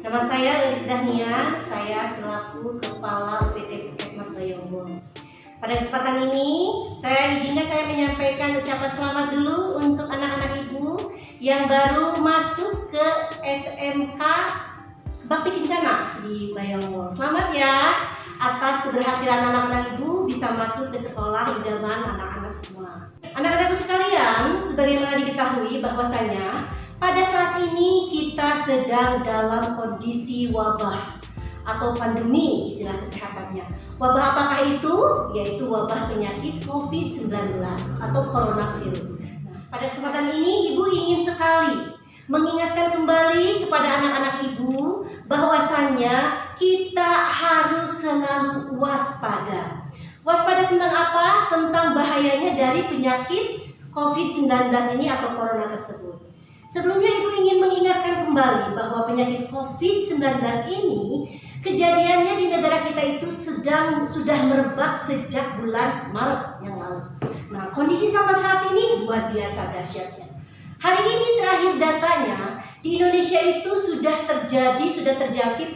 Nama saya Lilis Dahnia, saya selaku Kepala UPT Puskesmas Bayongbong. Pada kesempatan ini, saya menyampaikan ucapan selamat dulu untuk anak-anak ibu yang baru masuk ke SMK Bakti Kencana di Bayongbong. Selamat ya atas keberhasilan anak-anak ibu bisa masuk ke sekolah idaman anak-anak semua. Anak-anakku sekalian, sebagaimana diketahui bahwasanya pada saat ini kita sedang dalam kondisi wabah atau pandemi istilah kesehatannya. Wabah apakah itu? Yaitu wabah penyakit COVID-19 atau coronavirus. Pada kesempatan ini ibu ingin sekali mengingatkan kembali kepada anak-anak ibu bahwasannya kita harus selalu waspada. Waspada tentang apa? Tentang bahayanya dari penyakit COVID-19 ini atau corona tersebut. Sebelumnya ibu ingin mengingatkan kembali bahwa penyakit COVID-19 ini kejadiannya di negara kita itu sudah merebak sejak bulan Maret yang lalu. Nah, kondisi sampai saat ini luar biasa dahsyatnya. Hari ini terakhir datanya di Indonesia itu sudah terjangkit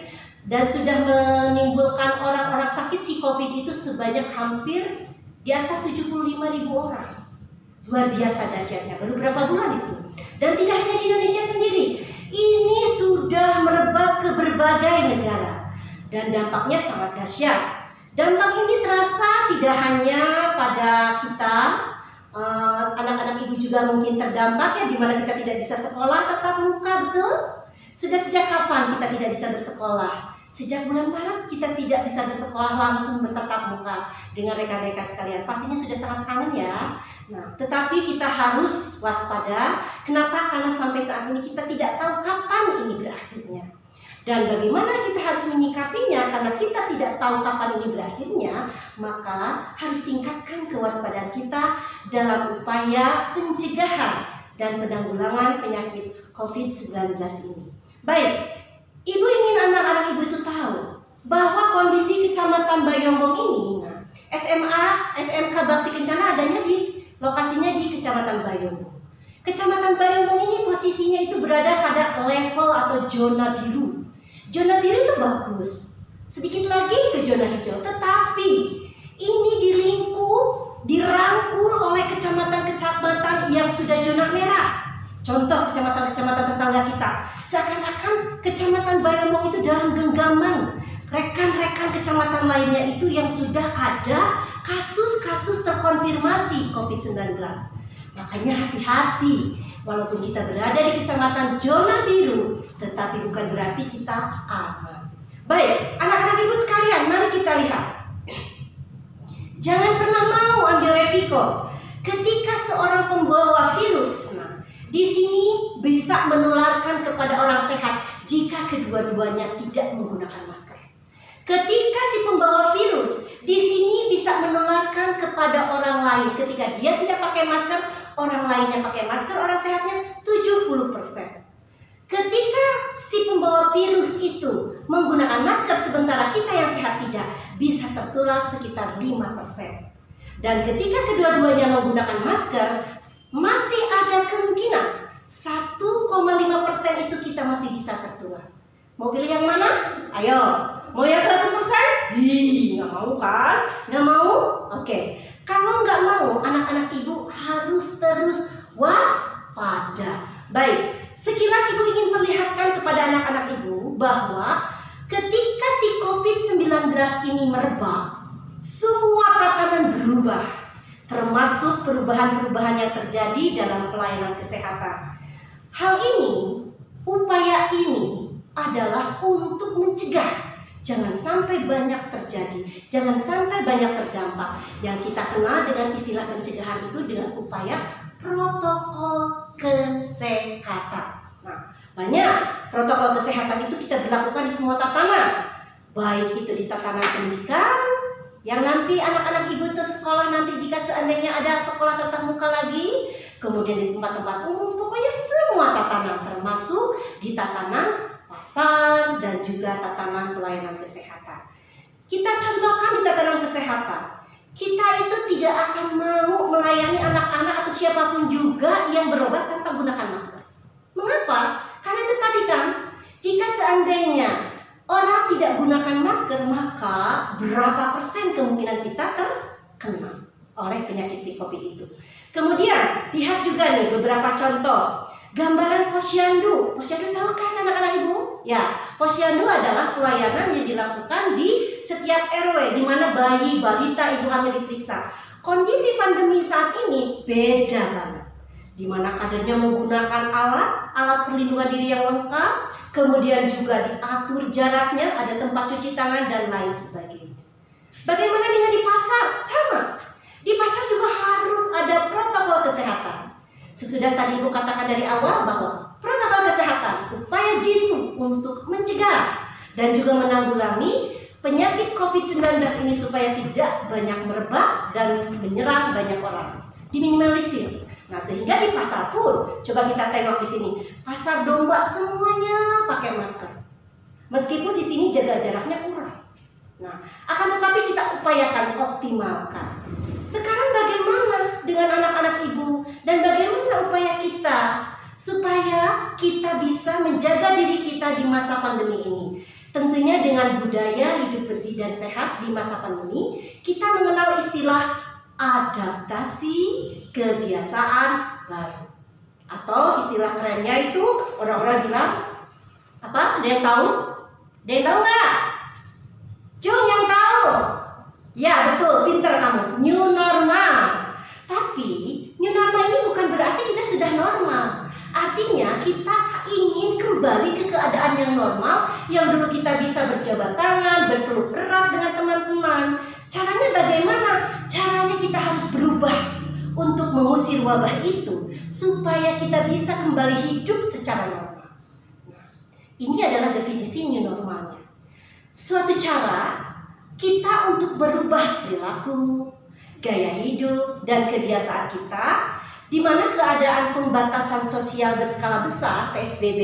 dan sudah menimbulkan orang-orang sakit si COVID itu sebanyak hampir di atas 75.000 orang. Luar biasa dahsyatnya, baru berapa bulan itu. Dan tidak hanya di Indonesia sendiri, ini sudah merebak ke berbagai negara. Dan dampaknya sangat dahsyat. Dampak ini terasa tidak hanya pada kita, anak-anak ibu juga mungkin terdampak ya, dimana kita tidak bisa sekolah tatap muka, betul? Sudah sejak kapan kita tidak bisa bersekolah? Sejak bulan Maret kita tidak bisa bersekolah langsung bertatap muka dengan rekan-rekan sekalian. Pastinya sudah sangat kangen ya. Nah, tetapi kita harus waspada. Kenapa? Karena sampai saat ini kita tidak tahu kapan ini berakhirnya. Dan bagaimana kita harus menyikapinya? Karena kita tidak tahu kapan ini berakhirnya, maka harus tingkatkan kewaspadaan kita dalam upaya pencegahan dan penanggulangan penyakit COVID-19 ini. Baik. Ibu ingin anak-anak ibu itu tahu bahwa kondisi Kecamatan Bayongbong ini, SMK Bakti Kencana adanya di lokasinya di Kecamatan Bayongbong. Kecamatan Bayongbong ini posisinya itu berada pada level atau zona biru. Zona biru itu bagus. Sedikit lagi ke zona hijau, tetapi ini dirangkul oleh kecamatan-kecamatan yang sudah zona merah. Contoh kecamatan-kecamatan tetangga kita, seakan-akan Kecamatan Bayongbong itu dalam genggaman rekan-rekan kecamatan lainnya itu yang sudah ada kasus-kasus terkonfirmasi COVID-19. Makanya hati-hati, walaupun kita berada di kecamatan zona biru, tetapi bukan berarti kita aman. Baik, anak-anak ibu sekalian, mari kita lihat. Jangan pernah mau ambil resiko ketika seorang pembawa virus di sini bisa menularkan kepada orang sehat jika kedua-duanya tidak menggunakan masker. Ketika si pembawa virus di sini bisa menularkan kepada orang lain ketika dia tidak pakai masker, orang lainnya pakai masker, orang sehatnya 70%. Ketika si pembawa virus itu menggunakan masker sementara kita yang sehat tidak, bisa tertular sekitar 5%. Dan ketika kedua-duanya menggunakan masker, masih ada kemungkinan 1,5% itu kita masih bisa tertular. Mau pilih yang mana? Ayo, mau yang 100%? Nggak mau kan? Nggak mau? Oke. Kalau nggak mau, anak-anak ibu harus terus waspada. Baik, sekilas ibu ingin perlihatkan kepada anak-anak ibu bahwa ketika si COVID-19 ini merebak, semua tatanan berubah, termasuk perubahan-perubahan yang terjadi dalam pelayanan kesehatan. Hal ini, upaya ini adalah untuk mencegah jangan sampai banyak terjadi, jangan sampai banyak terdampak. Yang kita kenal dengan istilah pencegahan itu dengan upaya protokol kesehatan. Nah, banyak protokol kesehatan itu kita berlakukan di semua tatanan, baik itu di tatanan pendidikan, yang nanti anak-anak ibu sekolah nanti jika seandainya ada sekolah tatap muka lagi, kemudian di tempat-tempat umum, pokoknya semua tatanan termasuk di tatanan pasar dan juga tatanan pelayanan kesehatan. Kita contohkan di tatanan kesehatan, kita itu tidak akan mau melayani anak-anak atau siapapun juga yang berobat tanpa menggunakan masker. Mengapa? Karena itu tadi kan, jika seandainya seandainya orang tidak gunakan masker, maka berapa persen kemungkinan kita terkena oleh penyakit si COVID itu. Kemudian lihat juga nih beberapa contoh. Gambaran posyandu. Posyandu tahu kan anak-anak ibu? Ya, posyandu adalah pelayanan yang dilakukan di setiap RW di mana bayi, balita, ibu hamil diperiksa. Kondisi pandemi saat ini beda banget. Di mana kadernya menggunakan alat perlindungan diri yang lengkap, kemudian juga diatur jaraknya, ada tempat cuci tangan dan lain sebagainya. Bagaimana dengan di pasar? Sama. Di pasar juga harus ada protokol kesehatan. Sesudah tadi Ibu katakan dari awal bahwa protokol kesehatan upaya jitu untuk mencegah dan juga menanggulangi penyakit COVID-19 ini supaya tidak banyak merebak dan menyerang banyak orang. Diminimalisir. Nah, sehingga di pasar pun, coba kita tengok di sini, pasar domba semuanya pakai masker. Meskipun di sini jaga jaraknya kurang. Nah, akan tetapi kita upayakan optimalkan. Sekarang bagaimana dengan anak-anak ibu dan bagaimana upaya kita supaya kita bisa menjaga diri kita di masa pandemi ini? Tentunya dengan budaya hidup bersih dan sehat di masa pandemi, kita mengenal istilah adaptasi kebiasaan baru. Atau istilah kerennya itu orang-orang bilang apa? Ada yang tahu? Ada yang tahu nggak? Jung yang tahu? Ya betul, pinter kamu. New normal. Tapi new normal ini bukan berarti kita sudah normal. Artinya kita ingin kembali ke keadaan yang normal, yang dulu kita bisa berjabat tangan, berpeluk erat dengan teman-teman. Caranya bagaimana? Caranya kita harus berubah untuk mengusir wabah itu supaya kita bisa kembali hidup secara normal. Nah, ini adalah definisi new normalnya. Suatu cara kita untuk berubah perilaku, gaya hidup, dan kebiasaan kita, di mana keadaan pembatasan sosial berskala besar (PSBB)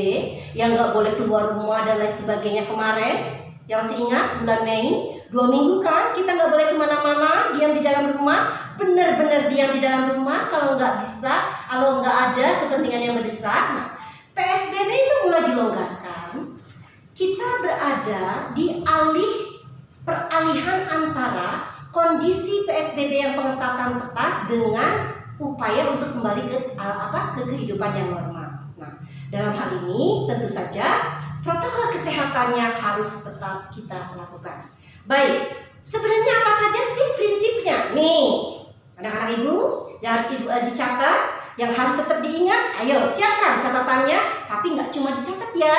yang nggak boleh keluar rumah dan lain sebagainya kemarin, yang masih ingat bulan Mei, 2 minggu kan kita nggak boleh kemana-mana, diam di dalam rumah, benar-benar diam di dalam rumah. Kalau nggak bisa, kalau nggak ada kepentingan yang mendesak, nah PSBB itu mulai dilonggarkan. Kita berada di peralihan antara kondisi PSBB yang pengetatan ketat dengan upaya untuk kembali ke kehidupan yang normal. Nah, dalam hal ini tentu saja protokol kesehatannya harus tetap kita lakukan. Baik, sebenarnya apa saja sih prinsipnya? Nih, anak-anak ibu yang harus ibu dicatat, yang harus tetap diingat. Ayo siapkan catatannya, tapi nggak cuma dicatat ya,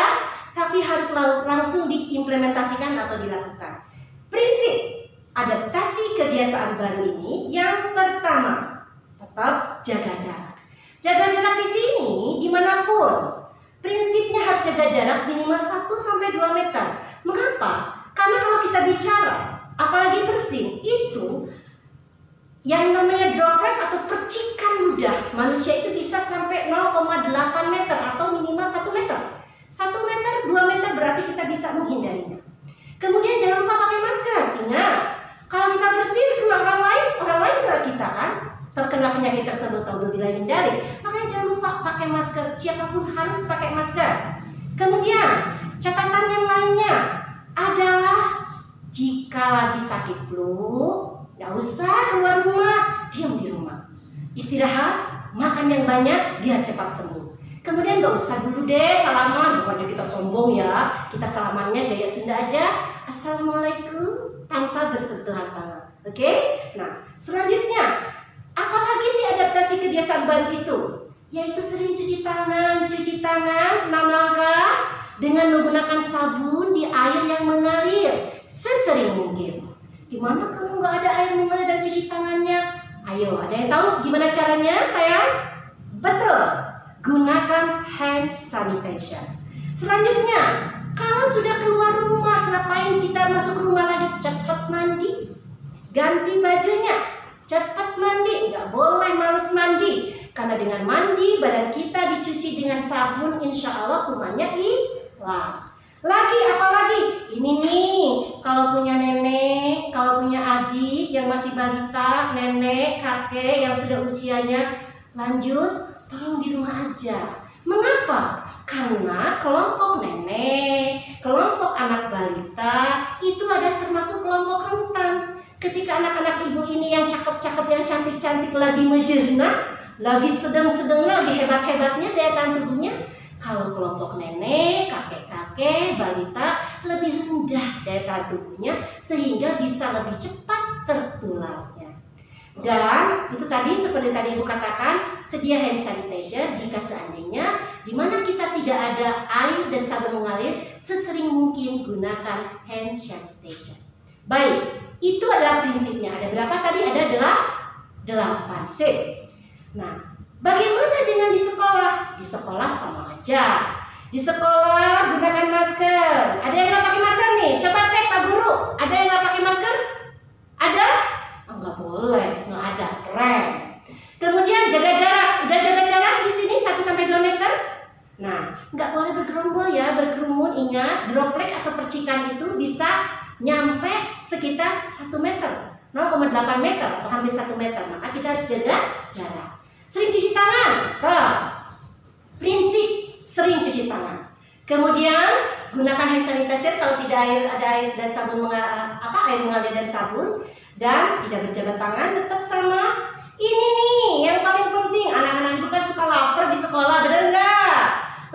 tapi harus langsung diimplementasikan atau dilakukan. Prinsip adaptasi kebiasaan baru ini yang pertama, tetap jaga jarak. Jaga jarak di sini dimanapun, prinsipnya harus jaga jarak minimal 1-2 meter. Mengapa? Karena kalau kita bicara, apalagi bersin, itu yang namanya droplet atau percikan ludah manusia itu bisa sampai 0,8 meter atau minimal 1 meter. 1 meter, 2 meter berarti kita bisa menghindarinya. Kemudian jangan lupa pakai masker. Ingat, kalau kita bersin ke orang lain kena kita kan terkena penyakit tersebut. Naudzubillah min dzalik. Makanya jangan lupa pakai masker. Siapapun harus pakai masker. Kemudian catatan yang lainnya adalah jika lagi sakit flu, nggak usah keluar rumah, diam di rumah. Istirahat, makan yang banyak biar cepat sembuh. Kemudian nggak usah dulu deh salaman, bukannya kita sombong ya. Kita salamannya gaya Sunda aja, assalamualaikum, tanpa bersentuhan tangan. Oke? Nah, selanjutnya, apalagi sih adaptasi kebiasaan baru itu? Yaitu sering cuci tangan 6 langkah dengan menggunakan sabun di air yang mengalir sesering mungkin. Gimana kalau nggak ada air mengalir dan cuci tangannya? Ayo, ada yang tahu gimana caranya, sayang? Betul. Gunakan hand sanitation. Selanjutnya, kalau sudah keluar rumah, ngapain kita masuk rumah lagi? Cepat mandi, ganti bajunya, cepat mandi. Nggak boleh males mandi, karena dengan mandi badan kita dicuci dengan sabun, insya Allah kumannya hilang. Lagi apalagi? Ini nih, kalau punya nenek, kalau punya adik yang masih balita, nenek, kakek yang sudah usianya lanjut, tolong di rumah aja. Mengapa? Karena kelompok nenek, kelompok kelompok rentan. Ketika anak-anak ibu ini yang cakep-cakep, yang cantik-cantik lagi menjerna, lagi sedang-sedang, lagi hebat-hebatnya daya tahan tubuhnya. Kalau kelompok nenek, kakek-kakek, balita lebih rendah daya tahan tubuhnya sehingga bisa lebih cepat tertularnya. Dan itu tadi seperti tadi Ibu katakan, sedia hand sanitizer jika seandainya di mana kita tidak ada air dan sabun mengalir, sesering mungkin gunakan hand sanitizer. Baik, itu adalah prinsipnya. Ada berapa tadi? Ada 8. Sip. Nah, bagaimana dengan di sekolah? Di sekolah sama aja. Di sekolah gunakan masker. Ada yang nggak pakai masker nih? Coba cek Pak Guru. Ada yang nggak pakai masker? Ada? Oh, nggak boleh, nggak ada. Keren. Kemudian jaga jarak. Udah jaga jarak di sini 1-2 meter. Nah, nggak boleh bergerombol ya, berkerumun. Ingat, droplet atau percikan itu bisa nyampe sekitar 1 meter, 0,8 meter atau hampir 1 meter. Maka kita harus jaga jarak. Sering cuci tangan. Prinsip sering cuci tangan. Kemudian gunakan hand sanitizer kalau tidak ada air dan sabun air mengalir dan sabun, dan tidak berjabat tangan. Tetap sama. Ini nih yang paling penting. Anak-anak itu kan suka lapar di sekolah, benar nggak?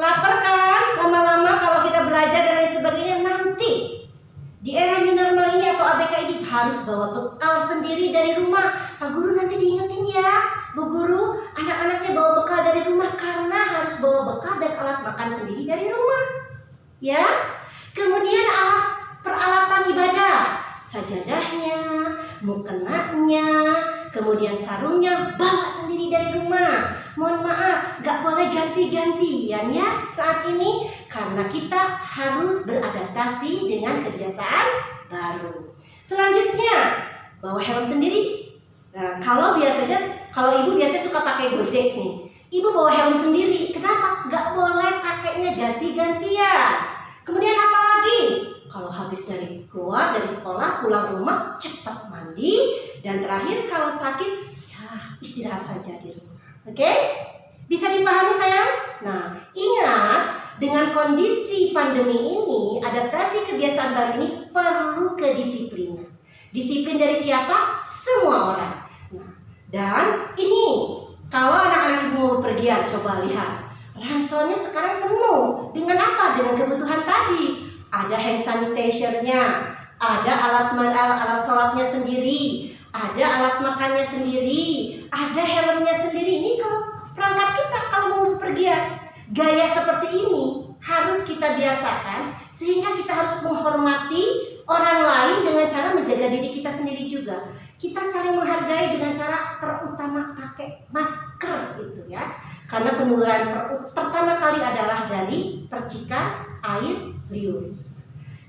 Lapar kan? Lama-lama kalau kita belajar dan lain sebagainya, nanti di era new normal ini atau ABK ini harus bawa bekal sendiri dari rumah. Pak Guru nanti diingetin ya, Bu Guru, anak-anaknya bawa bekal dari rumah karena harus bawa bekal dan alat makan sendiri dari rumah. Ya. Kemudian peralatan ibadah, sajadahnya, mukenanya, kemudian sarungnya bawa sendiri dari rumah. Mohon maaf, nggak boleh ganti-gantian ya saat ini karena kita harus beradaptasi dengan kebiasaan baru. Selanjutnya, bawa helm sendiri. Nah, kalau ibu biasanya suka pakai Gojek nih, ibu bawa helm sendiri. Kenapa? Nggak boleh pakainya ganti-gantian. Kemudian apa lagi? Kalau habis keluar dari sekolah, pulang rumah, cepat mandi. Dan terakhir, kalau sakit, ya istirahat saja di rumah. Oke? Bisa dipahami sayang? Nah, ingat, dengan kondisi pandemi ini, adaptasi kebiasaan baru ini perlu kedisiplinan. Disiplin dari siapa? Semua orang. Nah, dan ini, kalau anak-anak ibu mau pergian, coba lihat. Ranselnya sekarang penuh. Dengan apa? Dengan kebutuhan tadi. Ada hand sanitizer-nya, ada alat sholatnya sendiri, ada alat makannya sendiri, ada helmnya sendiri. Ini kalau perangkat kita kalau mau bepergian, gaya seperti ini harus kita biasakan sehingga kita harus menghormati orang lain dengan cara menjaga diri kita sendiri juga. Kita saling menghargai dengan cara terutama pakai masker gitu ya. Karena penularan pertama kali adalah dari percikan air liur.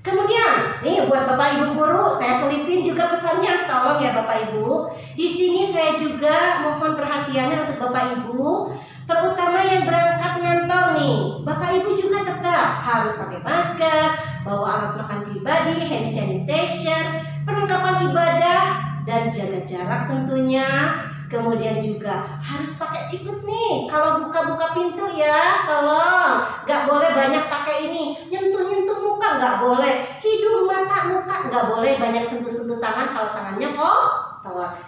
Kemudian, nih buat Bapak Ibu guru, saya selipin juga pesannya, tolong ya Bapak Ibu. Di sini saya juga mohon perhatiannya untuk Bapak Ibu, terutama yang berangkat ngantor nih. Bapak Ibu juga tetap harus pakai masker, bawa alat makan pribadi, hand sanitizer, perlengkapan ibadah, dan jaga jarak tentunya. Kemudian juga harus pakai sikut nih. Kalau buka-buka pintu ya, tolong. Gak boleh banyak pakai ini. Nyentuh-nyentuh muka gak boleh. Hidung, mata, muka gak boleh banyak sentuh-sentuh tangan. Kalau tangannya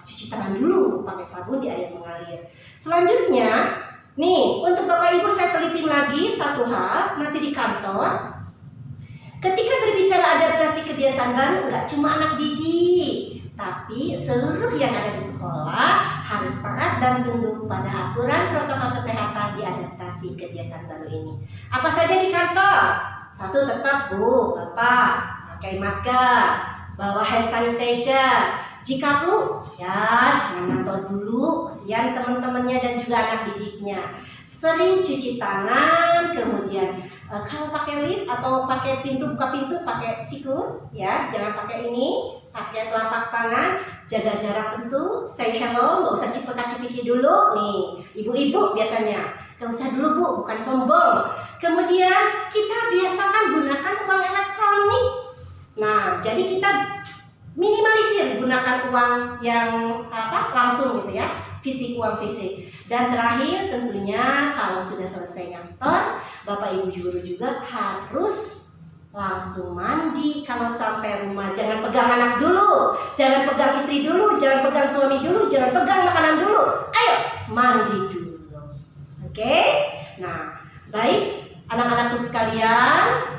cuci tangan dulu pakai sabun di air mengalir. Selanjutnya, nih untuk Bapak Ibu saya selipin lagi satu hal nanti di kantor. Ketika berbicara adaptasi kebiasaan baru, nggak cuma anak didik, tapi seluruh yang ada di sekolah harus taat dan tunduk pada aturan protokol kesehatan di adaptasi kebiasaan baru ini. Apa saja di kantor? Satu, tetap Bu, Bapak pakai masker, bawa hand sanitizer. Jika perlu, ya jangan ngantor dulu, kesian teman-temannya dan juga anak didiknya. Sering cuci tangan, kemudian kalau pakai lift atau pakai buka pintu pakai sikut, ya jangan pakai ini, pakai telapak tangan, jaga jarak tentu, say hello, nggak usah cipika-cipiki dulu nih, ibu-ibu biasanya, nggak usah dulu Bu, bukan sombong. Kemudian kita biasakan gunakan uang elektronik. Nah, jadi kita minimalisir gunakan uang yang langsung gitu ya, uang fisik. Dan terakhir tentunya kalau sudah selesai ngantor, Bapak Ibu guru juga harus langsung mandi kalau sampai rumah. Jangan pegang anak dulu, jangan pegang istri dulu, jangan pegang suami dulu, jangan pegang makanan dulu. Ayo mandi dulu. Oke? Nah, baik anak-anakku sekalian,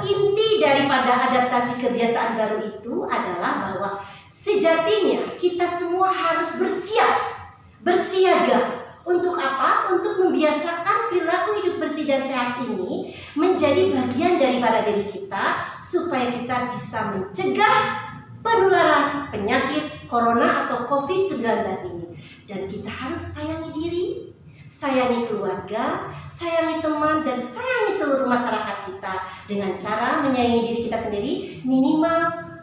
inti daripada adaptasi kebiasaan baru itu adalah bahwa sejatinya kita semua harus bersiaga. Untuk apa? Untuk membiasakan perilaku hidup bersih dan sehat ini menjadi bagian daripada diri kita, supaya kita bisa mencegah penularan penyakit corona atau COVID-19 ini. Dan kita harus sayangi diri, sayangi keluarga, sayangi teman, dan sayangi seluruh masyarakat kita dengan cara menyayangi diri kita sendiri. Minimal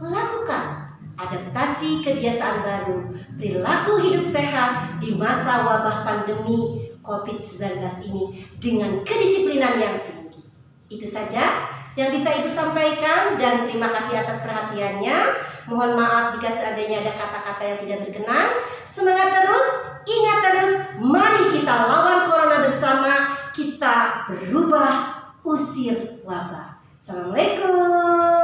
lakukan adaptasi kebiasaan baru, perilaku hidup sehat di masa wabah pandemi COVID-19 ini dengan kedisiplinan yang tinggi. Itu saja yang bisa Ibu sampaikan, dan terima kasih atas perhatiannya. Mohon maaf jika seandainya ada kata-kata yang tidak berkenan. Semangat terus, ingat terus, mari kita lawan corona bersama, kita berubah, usir wabah. Assalamualaikum.